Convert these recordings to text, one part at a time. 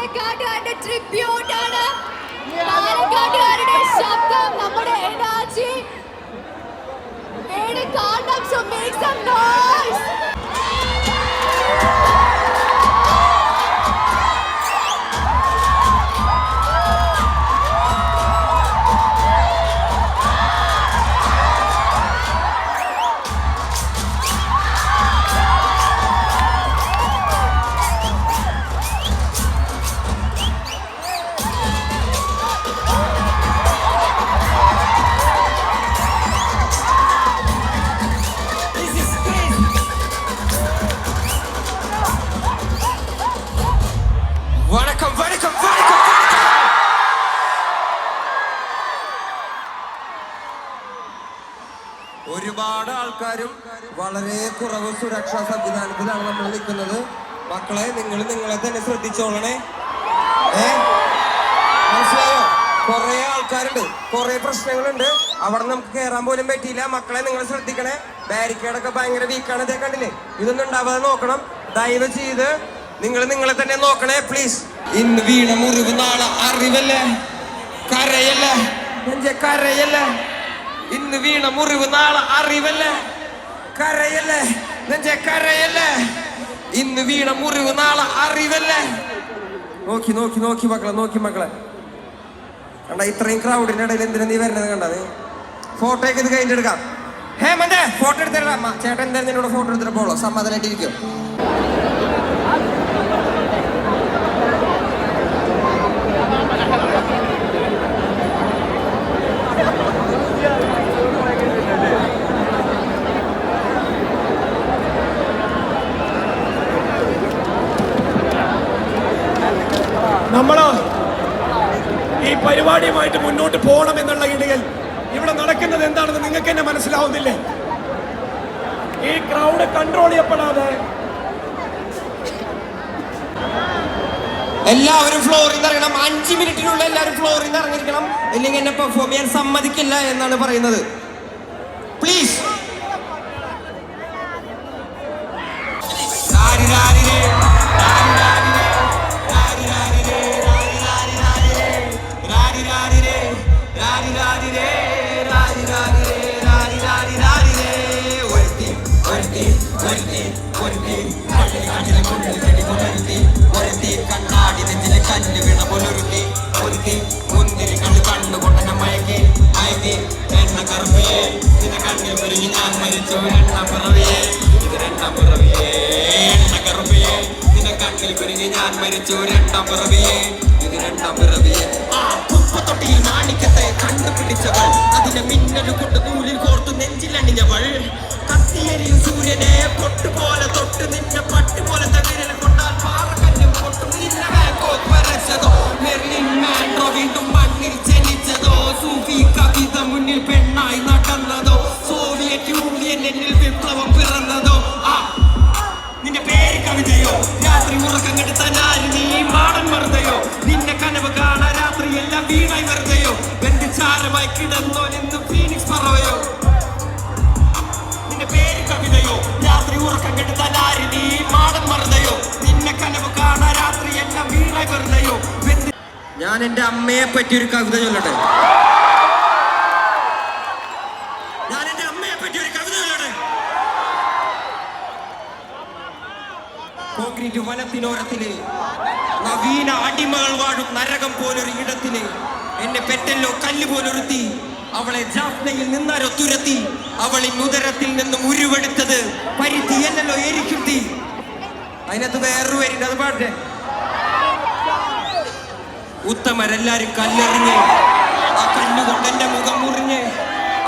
പാലക്കാട്ടുകാരുടെ ട്രിബ്യൂട്ടാണ്. പാലക്കാട്ടുകാരുടെ ശബ്ദം, നമ്മുടെ energy. So make some noise. ഒരുപാട് ആൾക്കാരും വളരെ കുറവ് സുരക്ഷാ സംവിധാനത്തിലാണ് നമ്മൾ നിൽക്കുന്നത്. മക്കളെ, നിങ്ങളെ തന്നെ ശ്രദ്ധിച്ചോളണേ. മനസ്സിലായോ? കുറെ ആൾക്കാരുണ്ട്, കുറെ പ്രശ്നങ്ങളുണ്ട്. അവിടെ നമുക്ക് കയറാൻ പോലും പറ്റിയില്ല. മക്കളെ, നിങ്ങൾ ശ്രദ്ധിക്കണേ. ബാരിക്കേഡൊക്കെ ഭയങ്കര വീക്കാണ്. ഇതേ കണ്ടില്ലേ? ഇതൊന്നും ഉണ്ടാവാതെ നോക്കണം. ദയവ് ചെയ്ത് നിങ്ങളെ തന്നെ നോക്കണേ, പ്ലീസ്. ഇന്ന് വീണ മുറിവ് നാളെ അറിവല്ലേ, കരയല്ലേ, കരയല്ലേ. ഇന്ന് വീണ മുറിവ് നാളെ അറിവല്ലേ, കരയല്ലേ, കരയല്ലേ. ഇന്ന് വീണ മുറിവ് നാളെ അറിവല്ലേ. നോക്കി നോക്കി നോക്കി മക്കളെ, നോക്കി മക്കളെ. കണ്ട, ഇത്രയും ക്രൗഡിന്റെ ഇടയിൽ എന്തിനാ നീ വരുന്നത്? കണ്ടത് ഫോട്ടോ ഒക്കെ ഇത് കഴിഞ്ഞെടുക്കാം. ഹേമന്തേ, ഫോട്ടോ എടുത്തിടാം. ചേട്ടൻ എന്തായാലും എന്നോട് ഫോട്ടോ എടുത്തിട്ട് പോളോ, സമാധാനമായിട്ടിരിക്കും. നമ്മള് ഈ പരിപാടിയുമായിട്ട് മുന്നോട്ട് പോകണം എന്നുള്ള ഇടയിൽ ഇവിടെ നടക്കുന്നത് എന്താണെന്ന് നിങ്ങൾക്ക് തന്നെ മനസ്സിലാവുന്നില്ലേ? ഈ ക്രൗഡ് കൺട്രോൾ ചെയ്യപ്പെടാതെ എല്ലാവരും ഫ്ലോറിൽ നിന്ന് ഇറങ്ങണം. 5 മിനിറ്റിനുള്ള എല്ലാവരും ഫ്ലോറിൽ നിന്ന് ഇറങ്ങിയിരിക്കണം. ഇല്ലെങ്കിൽ എന്നെ പെർഫോം ചെയ്യാൻ സമ്മതിക്കില്ല എന്നാണ് പറയുന്നത്. പ്ലീസ്. കണ്ണാടി നെഞ്ചിലെ കല്ല് വീണ പോലൊരുത്തി, ഒരുത്തി മുന്തിരി കണ്ണ് കണ്ണുകൊണ്ടെന്നെ മയക്കി മയക്കി. എണ്ണ കറുപ്പിയെ നിന്റെ കണ്ണിൽ പെരുകി ഞാൻ മരിച്ചു. എണ്ണ പിറവിയെ, ഇത് രണ്ടാം പിറവിയെ. എണ്ണ കറുപ്പിയെ നിന്റെ കണ്ണിൽ പെരുകി ഞാൻ മരിച്ചു. രണ്ടാം പിറവിയെ, ഇത് രണ്ടാം പിറവിയെ. ആ കുപ്പത്തൊട്ടിയിൽ മാണിക്കത്തെ കണ്ടുപിടിച്ചവൾ, അതിനെ മിന്നൽ കൊണ്ട് നൂലിൽ കോർത്തു നെഞ്ചിലണിഞ്ഞവൾ. കത്തിയെരിയും സൂര്യനെ പൊട്ടുപോലെ തൊട്ട് നിന്നെ പട്ടുപോലെ തകിരൽ കൊണ്ടാൽ പാറക്കല്ലും പൊട്ടും. നിന്നെ ബാങ്കോക്ക് വരച്ചതോ, മെർലിൻ മാൻഡ്രോ വീണ്ടും മണ്ണിൽ ജനിച്ചതോ, സൂഫി കവിത മുന്നിൽ പെണ്ണായി നടന്നതോ, സോവിയറ്റ് യൂണിയൻ എന്നിൽ വിപ്ലവം പിറന്നതോ. ആ നിന്റെ പേര് കവിതയോ, രാത്രി ഉറക്കം കെടുത്താൻ ആര് നീ മാടൻ മറുതയോ, നിന്നെ കനവ് കാണാൻ രാത്രി എല്ലാം വീണായി വെറുതെയോ, ബന്ധിച്ചാരമായി കിടന്നോ നിന്ന് ഫീനിക്സ് പറവയോ. നിന്റെ പേര് കവിതയോ, രാത്രി ഉറക്കം കെടുത്താൻ ആര് നീ മാടൻ മറുതയോ, നിന്നെ കനവ് കാണാൻ രാത്രി എല്ലാം വീണായി വെറുതെയോ. ഞാൻ എന്റെ അമ്മയെ പറ്റി ഒരു കവിത ചൊല്ലട്ടെ. ഞാൻ എന്റെ അമ്മയെ പറ്റി ഒരു കവിത ചൊല്ലട്ടെ. കോൺക്രീറ്റ് വനത്തിനോരത്തില് നവീന അടിമകൾ വാഴും നരകം പോലൊരു ഇടത്തില് എന്നെ പെറ്റല്ലോ കല്ല് പോലൊരുത്തി. അവളെ ജാഫ്നയിൽ നിന്നാരോ തുരത്തി. അവളിൻ ഉദരത്തിൽ നിന്നും ഉരുവെടുത്തത് പരിധി എന്നല്ലോ എരിക്കും തീ. അതിനകത്ത് വേറൊരു പേരുണ്ട്, അത് പാട്ടെ. ഉത്തമരെല്ലാരും കല്ലെറിഞ്ഞ്, ആ കല്ലുകൊണ്ട് എന്റെ മുഖം മുറിഞ്ഞ്,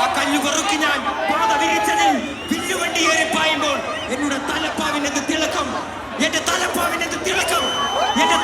ആ കല്ലു പെറുക്കി ഞാൻ പാത വിരിച്ചതിൽ വില്ലുവണ്ടി ഏറിപ്പായുമ്പോൾ എന്നോട് തലപ്പാവിനെന്ത് തിളക്കം, എന്റെ തലപ്പാവിനെന്ത് തിളക്കം, എന്റെ